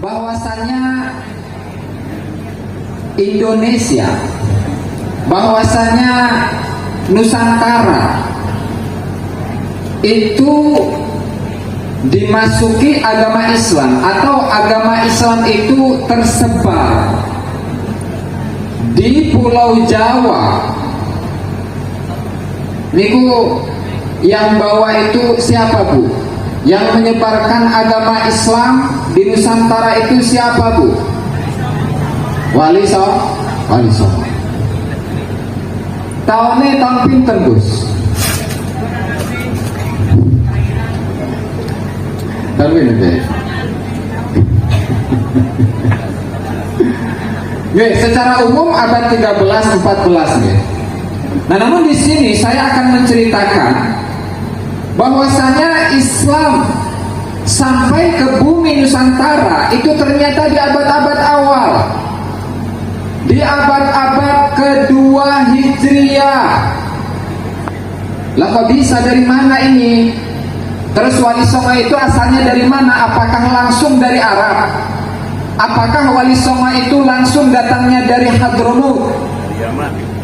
bahwasanya Indonesia, bahwasanya Nusantara itu dimasuki agama Islam, atau agama Islam itu tersebar di Pulau Jawa. Niku yang bawa itu siapa, Bu? Yang menyebarkan agama Islam di Nusantara itu siapa, Bu? Wali Songo. Tahunnya tahun pinten, Gus? Tahun pinten. Nggih, secara umum abad 13-14 nggih. Nah, namun di sini saya akan menceritakan bahwasanya Islam sampai ke bumi Nusantara itu ternyata di abad-abad awal, di abad-abad kedua Hijriah. Lah kok bisa, dari mana ini? Terus Wali Songo itu asalnya dari mana? Apakah langsung dari Arab? Apakah Wali Songo itu langsung datangnya dari Hadramaut?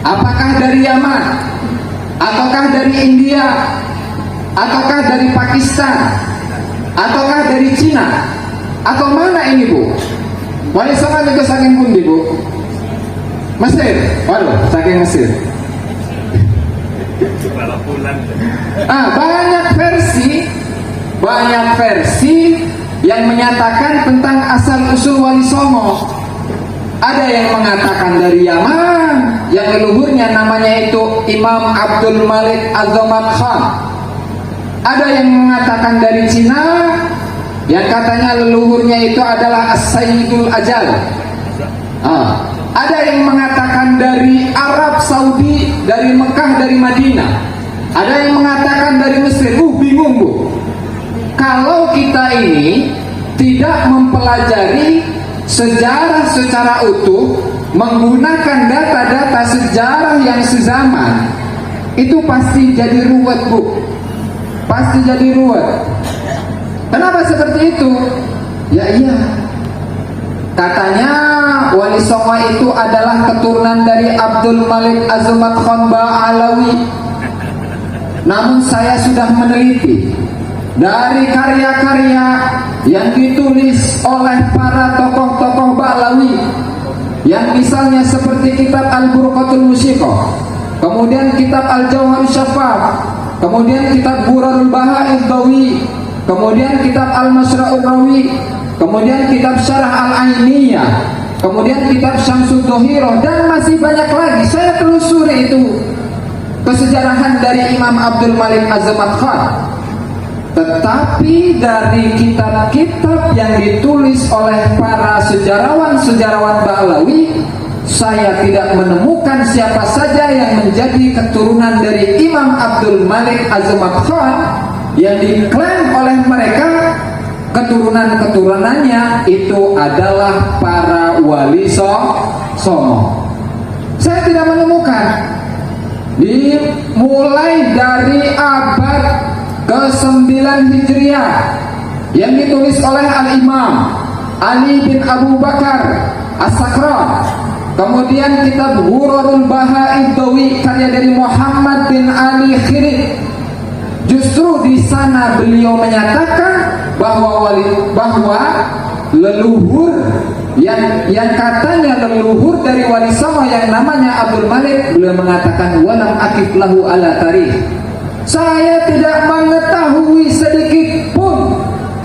Apakah dari Yaman? Ataukah dari India? Ataukah dari Pakistan? Ataukah dari Cina? Atau mana ini, Bu? Wali Songo itu saking pundi, Bu? Mesir? Waduh, saking Mesir. Banyak versi yang menyatakan tentang asal usul Wali Songo. Ada yang mengatakan dari Yaman, yang leluhurnya namanya itu Imam Abdul Malik Az-Zamad Khan. Ada yang mengatakan dari Cina, yang katanya leluhurnya itu adalah As-Sayyidul Ajal. Ada yang mengatakan dari Arab Saudi, dari Mekah, dari Madinah. Ada yang mengatakan dari Mesir. Bingung, Bu. Kalau kita ini tidak mempelajari sejarah secara utuh, menggunakan data-data sejarah yang sezaman, itu pasti jadi ruwet, Bu. Pasti jadi ruwet. Kenapa seperti itu? Ya iya, katanya Wali Songo itu adalah keturunan dari Abdul Malik Az-Zamad Khan Ba'alawi. Namun saya sudah meneliti dari karya-karya yang ditulis oleh para tokoh-tokoh Ba'alawi, yang misalnya seperti kitab Al-Burqatul Musiqah, kemudian kitab Al-Jawhar Syafaf, kemudian kitab Burarul Baha'id Dawi, kemudian kitab Al-Masra'ul Rawi, kemudian kitab Syarah Al-Ainiyah, kemudian kitab Syamsud Dohiroh, dan masih banyak lagi. Saya telusuri itu kesejarahan dari Imam Abdul Malik Az-Zamad Khan. Tetapi dari kitab-kitab yang ditulis oleh para sejarawan-sejarawan Ba'alawi, saya tidak menemukan siapa saja yang menjadi keturunan dari Imam Abdul Malik Az-Zamad Khan yang diklaim oleh mereka keturunan-keturunannya itu adalah para Wali Songo. Saya tidak menemukan. Dimulai dari abad ke-9 Hijriah yang ditulis oleh Al-Imam Ali bin Abu Bakar As-Sakran, kemudian kitab Burarul Baha'id Dawi karya dari Muhammad bin Ali Khirid. Justru di sana beliau menyatakan bahwa leluhur yang katanya leluhur dari Wali Songo yang namanya Abdul Malik, beliau mengatakan walam akif lahu ala tarikh. Saya tidak mengetahui sedikit pun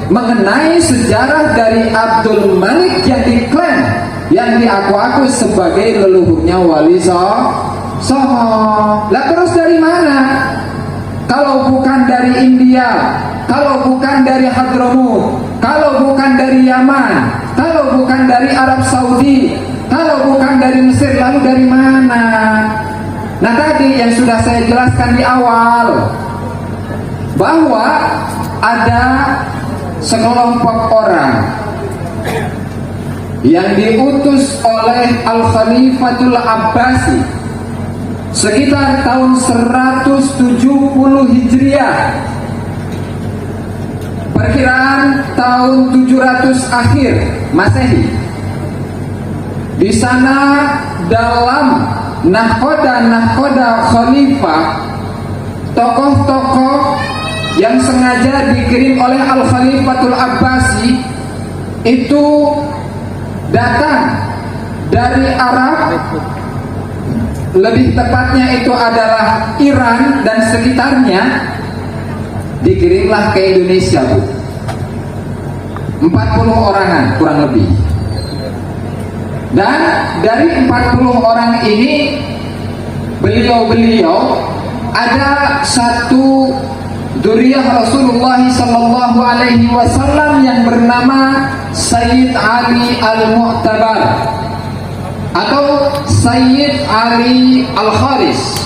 mengenai sejarah dari Abdul Malik yang diklaim, yang diaku-aku sebagai leluhurnya Wali Songo. Lah terus dari mana? Kalau bukan dari India, kalau bukan dari Hadramaut, kalau bukan dari Yaman, kalau bukan dari Arab Saudi, kalau bukan dari Mesir, lalu dari mana? Nah, tadi yang sudah saya jelaskan di awal, bahwa ada sekelompok orang yang diutus oleh Al-Khalifatul Abbasi sekitar tahun 170 Hijriah, perkiraan tahun tahun 700 akhir Masehi. Di sana dalam nahkoda khalifah, tokoh-tokoh yang sengaja dikirim oleh Al-Khalifatul Abbasi itu datang dari Arab, lebih tepatnya itu adalah Iran dan sekitarnya, dikirimlah ke Indonesia, Bu. 40 orangan kurang lebih. Dan dari 40 orang ini, beliau-beliau ada satu dzurriyyah Rasulullah sallallahu alaihi wasallam yang bernama Sayyid Ali Al-Mu'tabar atau Sayyid Ali Al-Khalis,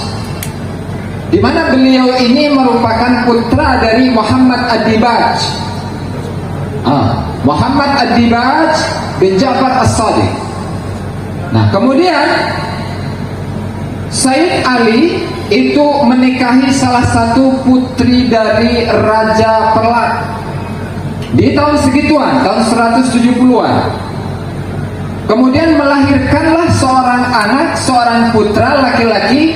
di mana beliau ini merupakan putra dari Muhammad Ad-Dibaj. Muhammad Ad-Dibaj bin Ja'far As-Sadiq. Nah, kemudian Sayyid Ali itu menikahi salah satu putri dari Raja Perlat di tahun segituan, tahun 170-an. Kemudian melahirkanlah seorang anak, seorang putra laki-laki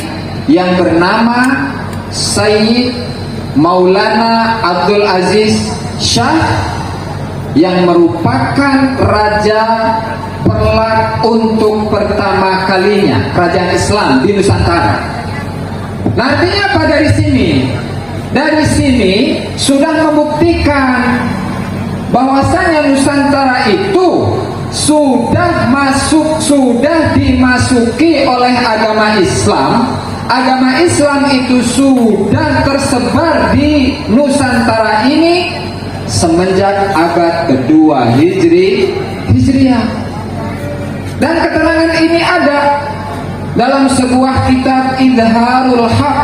yang bernama Sayyid Maulana Abdul Aziz Shah, yang merupakan Raja Perlat untuk pertama kalinya, kerajaan Islam di Nusantara. Nah, artinya apa dari sini? Dari sini sudah membuktikan bahwasanya Nusantara itu sudah dimasuki oleh agama Islam. Agama Islam itu sudah tersebar di Nusantara ini semenjak abad kedua Hijriah. Dan keterangan ini ada dalam sebuah kitab Idharul Haq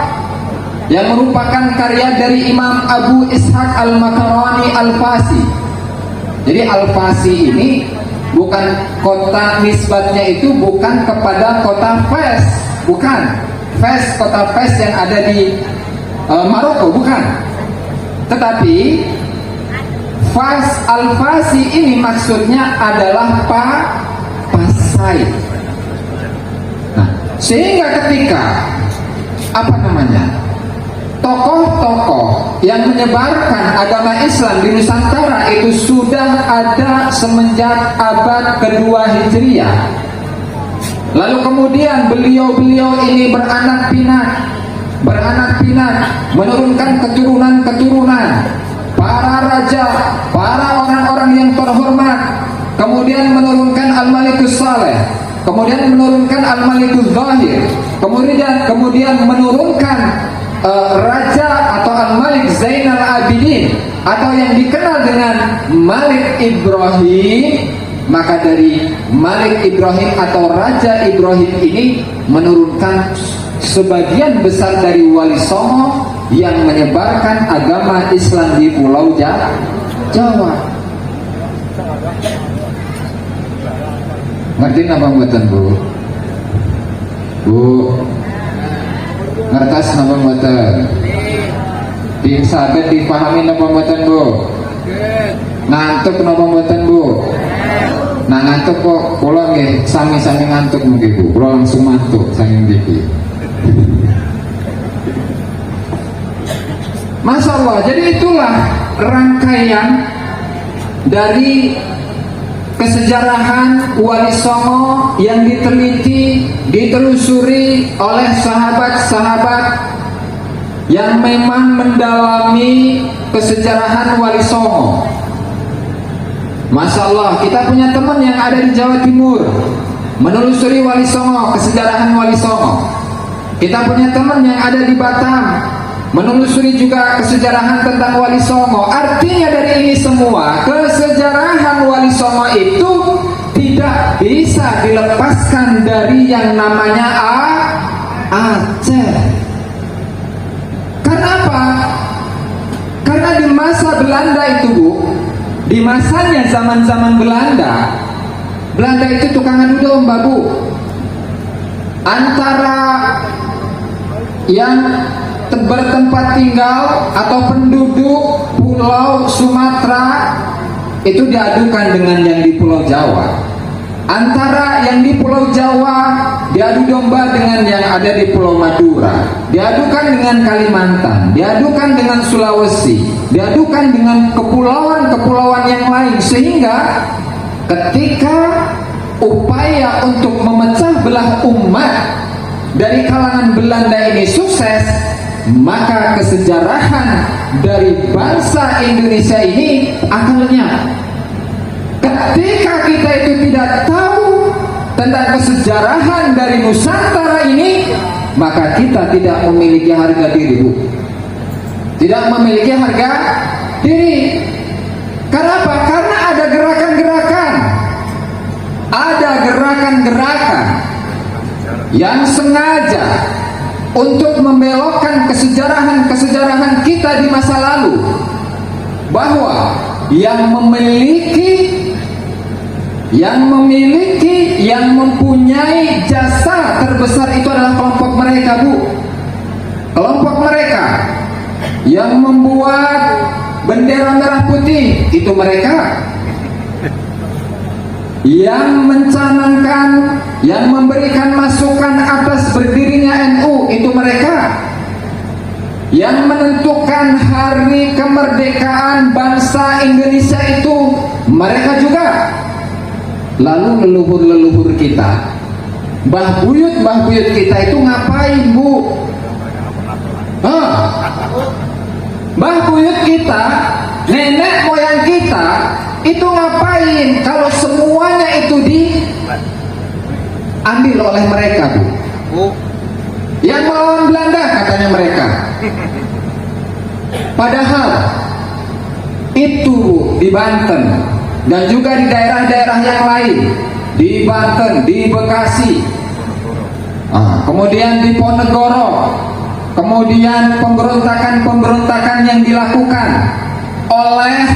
yang merupakan karya dari Imam Abu Ishaq Al-Makarani Al-Fasi. Jadi Al-Fasi ini bukan kota, nisbatnya itu bukan kepada kota Fes, bukan Fes, kota Fes yang ada di Maroko, bukan. Tetapi Fas Al-Fasi ini maksudnya adalah Pasai. Nah, sehingga ketika tokoh-tokoh yang menyebarkan agama Islam di Nusantara itu sudah ada semenjak abad kedua Hijriah. Lalu kemudian beliau-beliau ini beranak pinak, menurunkan keturunan-keturunan, para raja, para orang-orang yang terhormat, kemudian menurunkan Al-Malikus Saleh, kemudian menurunkan Al-Malikus Zahir, kemudian menurunkan Raja atau Al-Malik Zainal Abidin atau yang dikenal dengan Malik Ibrahim. Maka dari Malik Ibrahim atau Raja Ibrahim ini menurunkan sebagian besar dari Wali Songo yang menyebarkan agama Islam di Pulau Jawa. Ngerti apa buatan, Bu? Bu, ngertas apa buatan? Disabet dipahami apa buatan, Bu? Ngantuk apa buatan, Bu? Nah, ngantuk kok kula nggih sami-sami ngantuk mungkin, Bu. Kula langsung mantuk saking iki. Masya Allah, jadi itulah rangkaian dari kesejarahan Wali Songo yang ditelusuri oleh sahabat-sahabat yang memang mendalami kesejarahan Wali Songo. Masya Allah, kita punya teman yang ada di Jawa Timur menelusuri Wali Songo, kesejarahan Wali Songo. Kita punya teman yang ada di Batam menelusuri juga kesejarahan tentang Wali Songo. Artinya dari ini semua, kesejarahan Wali Songo itu tidak bisa dilepaskan dari yang namanya Aceh. Karena apa? Karena di masa Belanda itu, Bu, di masanya zaman-zaman Belanda itu tukang adu domba, Bu, antara yang bertempat tinggal atau penduduk Pulau Sumatera itu diadukan dengan yang di Pulau Jawa. Antara yang di Pulau Jawa diadu domba dengan yang ada di Pulau Madura, diadukan dengan Kalimantan, diadukan dengan Sulawesi, diadukan dengan kepulauan-kepulauan yang lain, sehingga ketika upaya untuk memecah belah umat dari kalangan Belanda ini sukses, maka kesejarahan dari bangsa Indonesia ini akan lenyap. Ketika kita itu tidak tahu tentang kesejarahan dari Nusantara ini, maka kita tidak memiliki harga diri, Bu. Tidak memiliki harga diri. Kenapa? Karena ada gerakan-gerakan. Ada gerakan-gerakan yang sengaja untuk membelokkan kesejarahan-kesejarahan kita di masa lalu, bahwa yang mempunyai jasa terbesar itu adalah kelompok mereka, Bu. Kelompok mereka yang membuat bendera merah putih itu mereka, yang mencanangkan, yang memberikan masukan atas berdirinya NU itu mereka, yang menentukan hari kemerdekaan bangsa Indonesia itu mereka juga. Lalu leluhur-leluhur kita, mbah buyut kita itu ngapain, Bu? Mbah buyut kita, nenek moyang kita itu ngapain kalau semuanya itu diambil oleh mereka, Bu? Yang melawan Belanda katanya mereka. Padahal itu di Banten dan juga di daerah-daerah yang lain, di Banten, di Bekasi, kemudian di Ponegoro, kemudian pemberontakan yang dilakukan oleh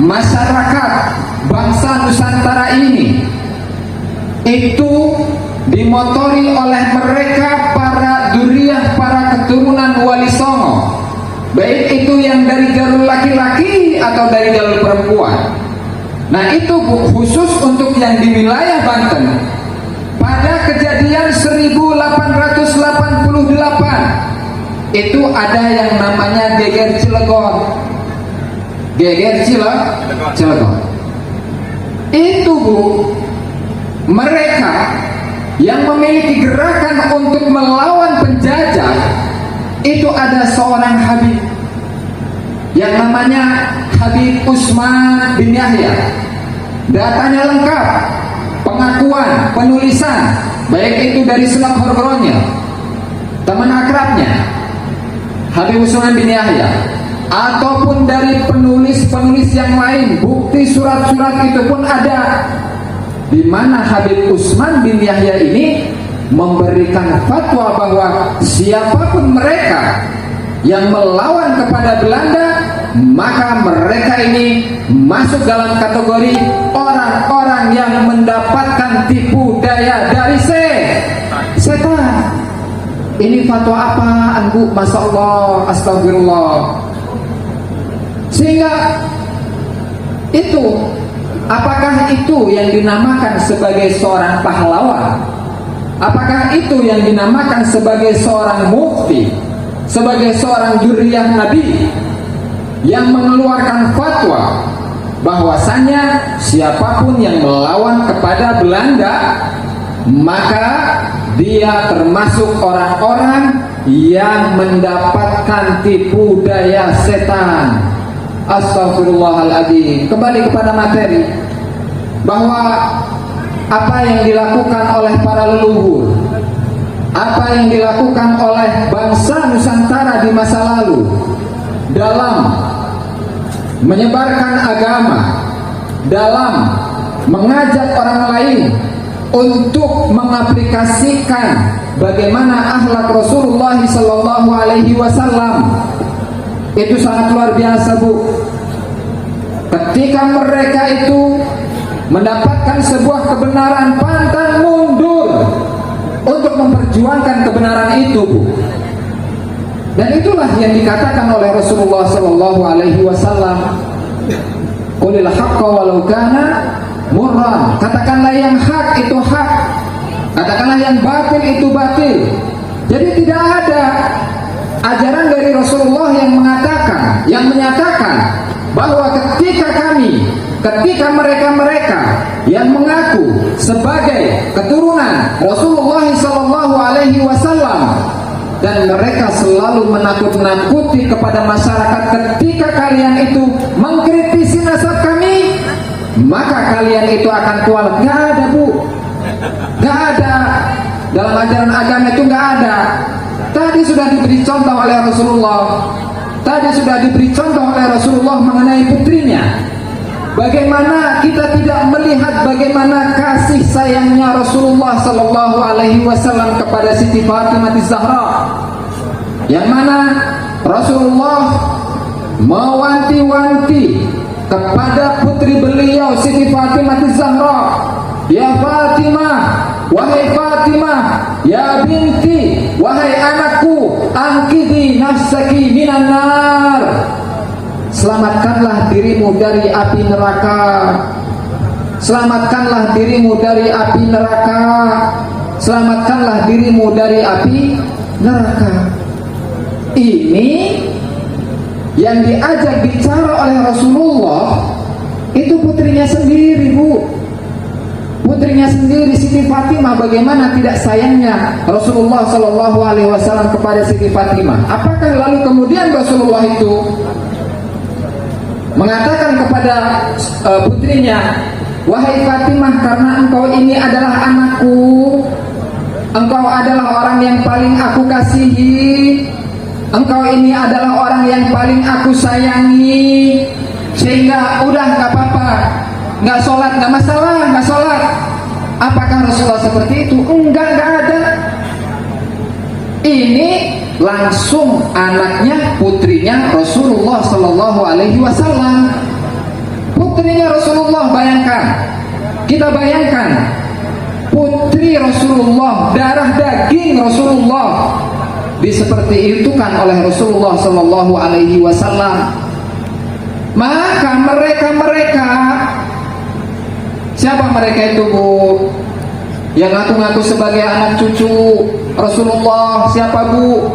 masyarakat bangsa Nusantara ini itu dimotori oleh mereka, para duriah, para keturunan Wali Songo, baik itu yang dari jalur laki-laki atau dari jalur perempuan. Nah itu, Bu, khusus untuk yang di wilayah Banten pada kejadian 1888 itu ada yang namanya Geger Cilegon. Geger Cilegon itu, Bu, mereka yang memiliki gerakan untuk melawan penjajah itu ada seorang Habib yang namanya Habib Usman bin Yahya. Datanya lengkap, pengakuan, penulisan, baik itu dari Selat Horgronya, teman akrabnya Habib Usman bin Yahya, ataupun dari penulis-penulis yang lain. Bukti surat-surat itu pun ada, di mana Habib Usman bin Yahya ini memberikan fatwa bahwa siapapun mereka yang melawan kepada Belanda, maka mereka ini masuk dalam kategori orang-orang yang mendapatkan tipu daya dari setan. Ini fatwa apaan, Bu? Masya Allah, astagfirullah. Sehingga itu, apakah itu yang dinamakan sebagai seorang pahlawan? Apakah itu yang dinamakan sebagai seorang mufti, sebagai seorang juriyah Nabi yang mengeluarkan fatwa bahwasanya siapapun yang melawan kepada Belanda maka dia termasuk orang-orang yang mendapatkan tipu daya setan? Astagfirullahaladzim. Kembali kepada materi, bahwa apa yang dilakukan oleh para leluhur, apa yang dilakukan oleh bangsa Nusantara di masa lalu dalam menyebarkan agama, dalam mengajak orang lain untuk mengaplikasikan bagaimana akhlak Rasulullah Sallallahu Alaihi Wasallam, itu sangat luar biasa, Bu. Ketika mereka itu mendapatkan sebuah kebenaran, pantang mundur untuk memperjuangkan kebenaran itu, Bu. Dan itulah yang dikatakan oleh Rasulullah Sallallahu Alaihi Wasallam, Qulil haqqa walau kana murran. Katakanlah yang hak itu hak, katakanlah yang batil itu batil. Jadi tidak ada ajaran dari Rasulullah yang menyatakan bahwa ketika mereka yang mengaku sebagai keturunan Rasulullah sallallahu alaihi wasallam dan mereka selalu menakut-nakuti kepada masyarakat, ketika kalian itu mengkritisi nasab kami, maka kalian itu akan kualat. Nggak ada, Bu. Nggak ada. Dalam ajaran agama itu nggak ada. Tadi sudah diberi contoh oleh Rasulullah mengenai putrinya. Bagaimana kita tidak melihat bagaimana kasih sayangnya Rasulullah sallallahu alaihi wasallam kepada Siti Fatimah Zahra, yang mana Rasulullah mewanti-wanti kepada putri beliau Siti Fatimah Zahra, ya Fatimah, wahai Fatimah, ya binti, wahai anakku, angkidhi nafsaki minan nar, selamatkanlah dirimu dari api neraka. Selamatkanlah dirimu dari api neraka. Selamatkanlah dirimu dari api neraka. Ini yang diajak bicara oleh Rasulullah itu putrinya sendiri, Bu. Putrinya sendiri, Siti Fatimah. Bagaimana tidak sayangnya Rasulullah Shallallahu Alaihi Wasallam kepada Siti Fatimah? Apakah lalu kemudian Rasulullah itu mengatakan kepada putrinya, wahai Fatimah, karena engkau ini adalah anakku, engkau adalah orang yang paling aku kasihi, engkau ini adalah orang yang paling aku sayangi, sehingga udah gak apa-apa, gak sholat, gak masalah, gak sholat. Apakah Rasulullah seperti itu? Enggak ada. Ini langsung anaknya, putrinya Rasulullah Sallallahu Alaihi Wasallam. Putrinya Rasulullah, kita bayangkan putri Rasulullah, darah daging Rasulullah, seperti itu kan oleh Rasulullah Sallallahu Alaihi Wasallam. Maka mereka siapa mereka itu, Bu? Yang ngaku-ngaku sebagai anak cucu Rasulullah, siapa, Bu?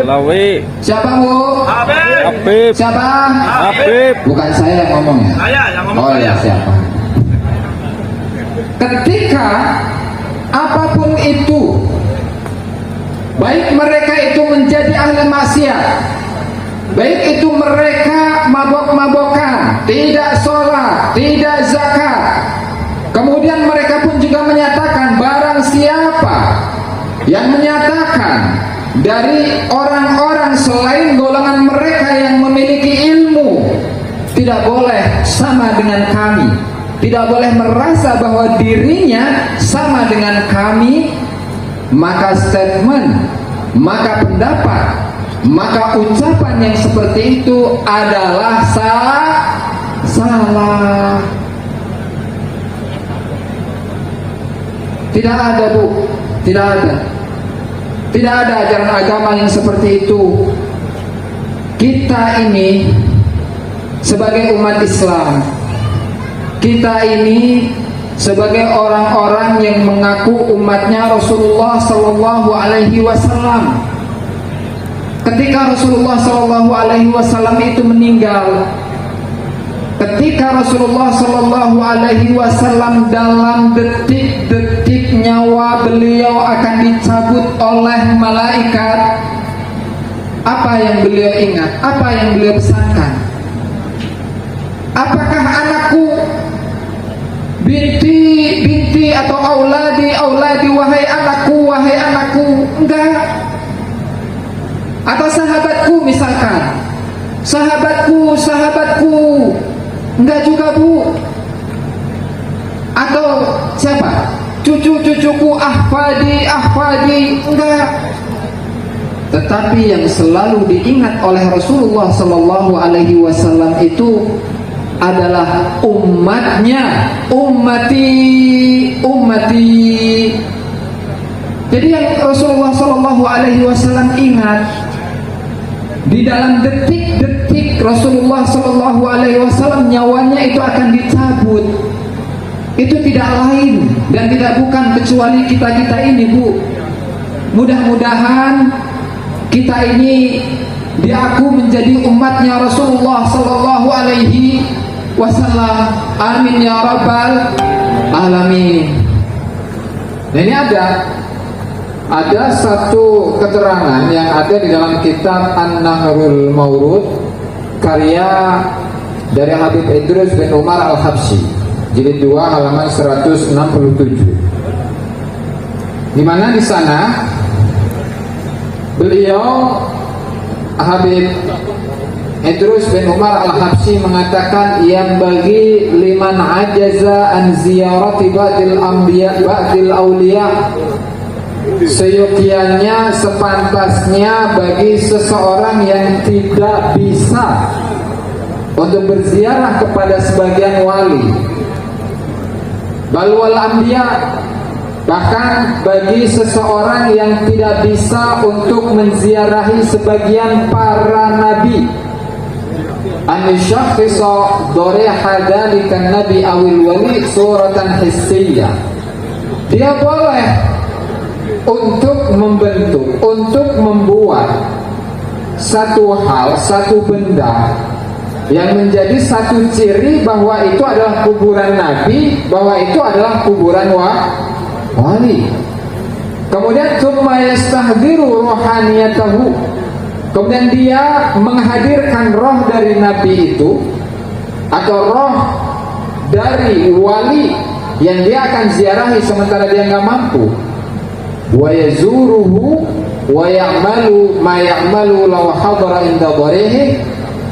Lawi. Siapa, Bu? Habib. Siapa? Habib. Bukan saya yang ngomong ya? Saya yang ngomong. Oh ya, siapa? Ketika apapun itu, baik mereka itu menjadi ahli maksiat, baik itu mereka mabok-mabokan, tidak sholat, tidak zakat, kemudian mereka pun juga menyatakan, barang siapa yang menyatakan dari orang-orang selain golongan mereka yang memiliki ilmu tidak boleh sama dengan kami, tidak boleh merasa bahwa dirinya sama dengan kami, maka statement, maka pendapat, maka ucapan yang seperti itu adalah salah. Tidak ada, Bu. Tidak ada ajaran agama yang seperti itu. Kita ini sebagai umat Islam, kita ini sebagai orang-orang yang mengaku umatnya Rasulullah Sallallahu Alaihi Wasallam, ketika Rasulullah Sallallahu Alaihi Wasallam itu meninggal, ketika Rasulullah Sallallahu Alaihi Wasallam dalam detik-detik nyawa beliau akan dicabut oleh malaikat, apa yang beliau ingat? Apa yang beliau pesankan? Apakah anakku, binti atau auladi, wahai anakku? Enggak. Atau sahabatku misalkan, sahabatku? Enggak juga, Bu. Atau siapa? Cucu-cucuku, ahfadi, enggak. Tetapi yang selalu diingat oleh Rasulullah Sallallahu Alaihi Wasallam itu adalah umatnya, ummati. Jadi yang Rasulullah Sallallahu Alaihi Wasallam ingat di dalam detik-detik Rasulullah Shallallahu Alaihi Wasallam nyawanya itu akan dicabut. Itu tidak lain dan tidak bukan kecuali kita ini, Bu. Mudah-mudahan kita ini diaku menjadi umatnya Rasulullah Shallallahu Alaihi Wasallam. Amin ya rabbal alamin. Nah, ini ada satu keterangan yang ada di dalam kitab An-Nahrul Mawrud karya dari Habib Idrus bin Umar Al-Habsyi, jilid 2 halaman 167, di mana di sana beliau Habib Idrus bin Umar Al-Habsyi mengatakan yang bagi liman ajaza an ziyarati ba'dil anbiya ba'dil auliya, seyogianya sepantasnya bagi seseorang yang tidak bisa untuk berziarah kepada sebagian wali, bal wal anbiya, bahkan bagi seseorang yang tidak bisa untuk menziarahi sebagian para nabi, an yashakhisa dariha dzalikan nabi awil wali suratan hissiyah, dia boleh untuk membentuk, untuk membuat satu hal, satu benda yang menjadi satu ciri bahwa itu adalah kuburan nabi, bahwa itu adalah kuburan wali. Kemudian tsumma yastahdiru ruhaniyatahu, kemudian dia menghadirkan roh dari nabi itu atau roh dari wali yang dia akan ziarahi sementara dia nggak mampu, wa yazuruhu wa ya'malu ma ya'malu law hadara inda dharihi,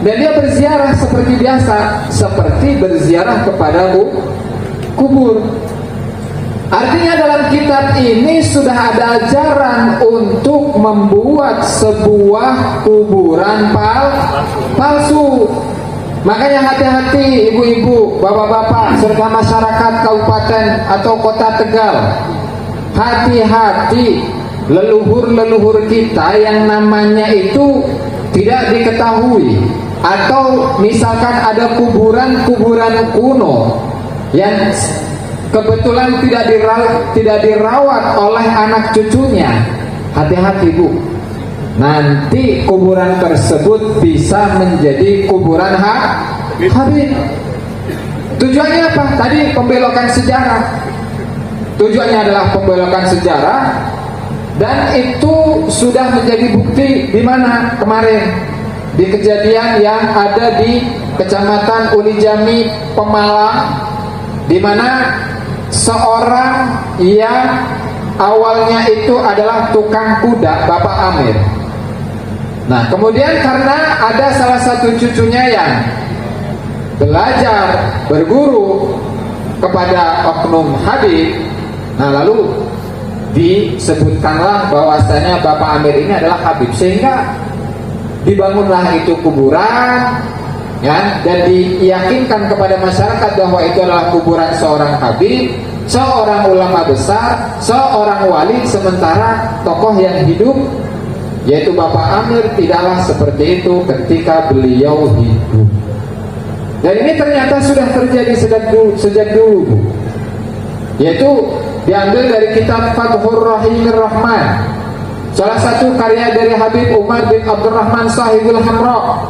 dan dia berziarah seperti biasa, seperti berziarah kepada kubur. Artinya dalam kitab ini sudah ada ajaran untuk membuat sebuah kuburan palsu. Makanya hati-hati ibu-ibu, bapak-bapak, serta masyarakat kabupaten atau kota Tegal. Hati-hati, leluhur-leluhur kita yang namanya itu tidak diketahui, atau misalkan ada kuburan-kuburan kuno yang kebetulan tidak dirawat oleh anak cucunya. Hati-hati, Bu, nanti kuburan tersebut bisa menjadi kuburan Habib. Tujuannya apa? Tadi pembelokan sejarah. Tujuannya adalah pembelokan sejarah, dan itu sudah menjadi bukti di mana kemarin di kejadian yang ada di Kecamatan Ulijami, Pemalang, di mana seorang yang awalnya itu adalah tukang kuda, Bapak Amir. Nah, kemudian karena ada salah satu cucunya yang belajar berguru kepada oknum Habib, nah lalu disebutkanlah bahwasanya Bapak Amir ini adalah Habib, sehingga dibangunlah itu kuburan, ya, dan diyakinkan kepada masyarakat bahwa itu adalah kuburan seorang Habib, seorang ulama besar, seorang wali, sementara tokoh yang hidup yaitu Bapak Amir tidaklah seperti itu ketika beliau hidup. Dan ini ternyata sudah terjadi sejak dulu, Bu. Yaitu diambil dari kitab Fathur Rahimir Rahman, salah satu karya dari Habib Umar bin Abdurrahman Sahibul Hamra,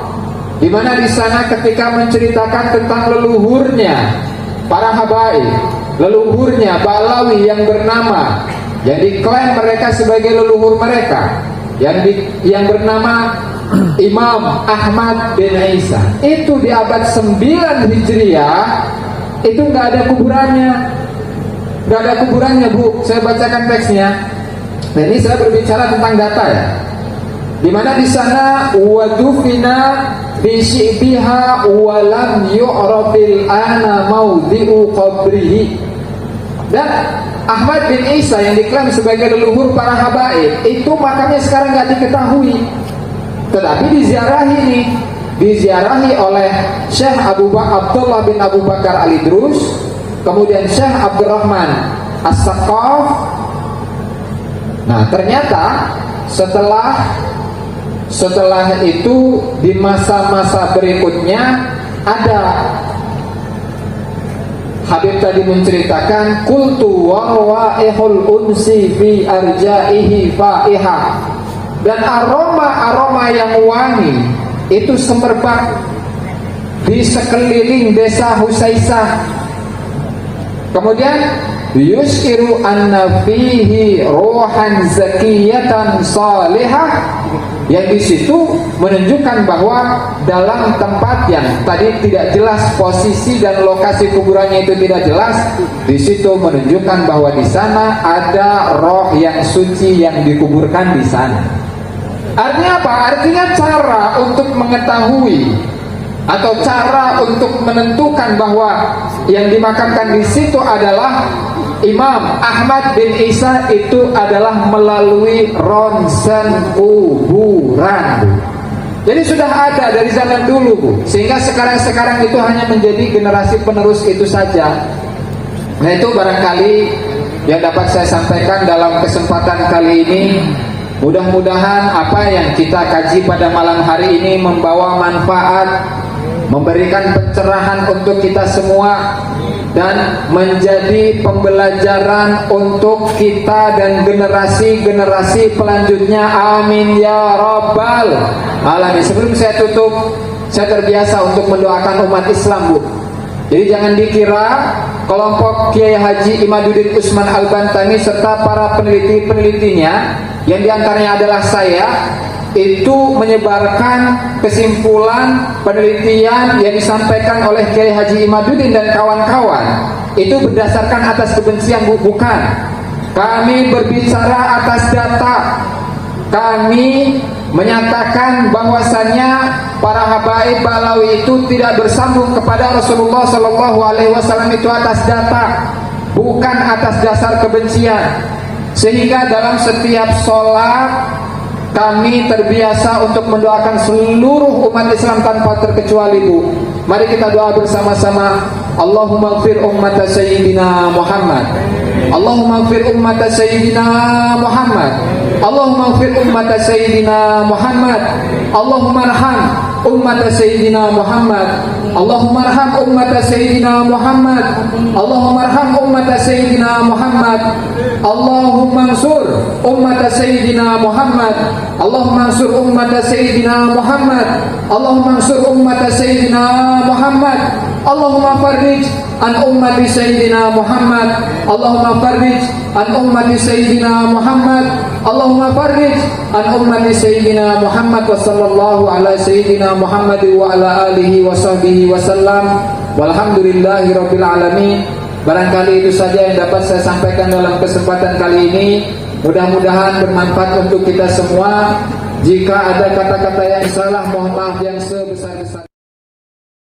di mana di sana ketika menceritakan tentang leluhurnya para habaib, leluhurnya Balawi yang bernama, yang diklaim mereka sebagai leluhur mereka, yang bernama Imam Ahmad bin Isa, itu di abad 9 Hijriah itu nggak ada kuburannya. Nggak ada kuburannya, Bu. Saya bacakan teksnya. Nah, ini saya berbicara tentang data, ya. Di mana di sana wadufina bi syibiha wa lam yu'rafil ana maudhi'u qabrihi. Dan Ahmad bin Isa yang diklaim sebagai leluhur para habaib itu makamnya sekarang nggak diketahui. Tetapi diziarahi oleh Syekh Abdullah bin Abu Bakar Al-Idrus, kemudian Syekh Abdurrahman As-Saqaf. Nah, ternyata setelah setelah itu di masa-masa berikutnya ada Habib tadi menceritakan kultu warwaihul unsi fi arjaihi faiha, dan aroma-aroma yang wangi itu semerbak di sekeliling desa Husaisah. Kemudian yus'iru anna fihi ruhan zakiyatan salihah, yang di situ menunjukkan bahwa dalam tempat yang tadi tidak jelas posisi dan lokasi kuburannya itu tidak jelas, di situ menunjukkan bahwa di sana ada roh yang suci yang dikuburkan di sana. Artinya apa? Artinya cara untuk mengetahui atau cara untuk menentukan bahwa yang dimakamkan di situ adalah Imam Ahmad bin Isa itu adalah melalui ronsen kuburan. Jadi sudah ada dari zaman dulu, Bu. Sehingga sekarang itu hanya menjadi generasi penerus itu saja. Nah, itu barangkali yang dapat saya sampaikan dalam kesempatan kali ini. Mudah-mudahan apa yang kita kaji pada malam hari ini membawa manfaat, memberikan pencerahan untuk kita semua, dan menjadi pembelajaran untuk kita dan generasi-generasi selanjutnya. Amin ya rabbal alamin. Sebelum saya tutup, saya terbiasa untuk mendoakan umat Islam, Bu. Jadi jangan dikira kelompok Kiai Haji Imaduddin Usman Al-Bantami serta para peneliti-penelitinya, yang diantaranya adalah saya, itu menyebarkan kesimpulan penelitian yang disampaikan oleh Kiai Haji Imaduddin dan kawan-kawan itu berdasarkan atas kebencian, bukan. Kami berbicara atas data. Kami menyatakan bahwasannya para habaib Balawi itu tidak bersambung kepada Rasulullah Shallallahu Alaihi Wasallam itu atas data, bukan atas dasar kebencian. Sehingga dalam setiap sholat kami terbiasa untuk mendoakan seluruh umat Islam tanpa terkecuali, Bu. Mari kita doa bersama-sama. Allahumma ighfir ummata sayyidina Muhammad. Allahumma ighfir ummata sayyidina Muhammad. Allahumma ighfir ummata sayyidina Muhammad. Allahumma arham ummata sayyidina Muhammad. Allahumma arham ummata sayyidina Muhammad. Allahumma arham ummata sayyidina Muhammad. Allahumma ansur ummata sayyidina Muhammad. Allahumma ansur ummata sayyidina Muhammad. Allahumma ansur ummata sayyidina Muhammad. Allahumma farrij an ummati sayyidina Muhammad. Allahumma farrij an ummati sayyidina Muhammad. Allahumma farrij an ummati sayyidina Muhammad. Wa sallallahu ala sayyidina Muhammad wa ala alihi wa sahbihi wa sallam. Walhamdulillahi rabbil alamin. Barangkali itu saja yang dapat saya sampaikan dalam kesempatan kali ini. Mudah-mudahan bermanfaat untuk kita semua. Jika ada kata-kata yang salah, mohon maaf yang sebesar-besarnya.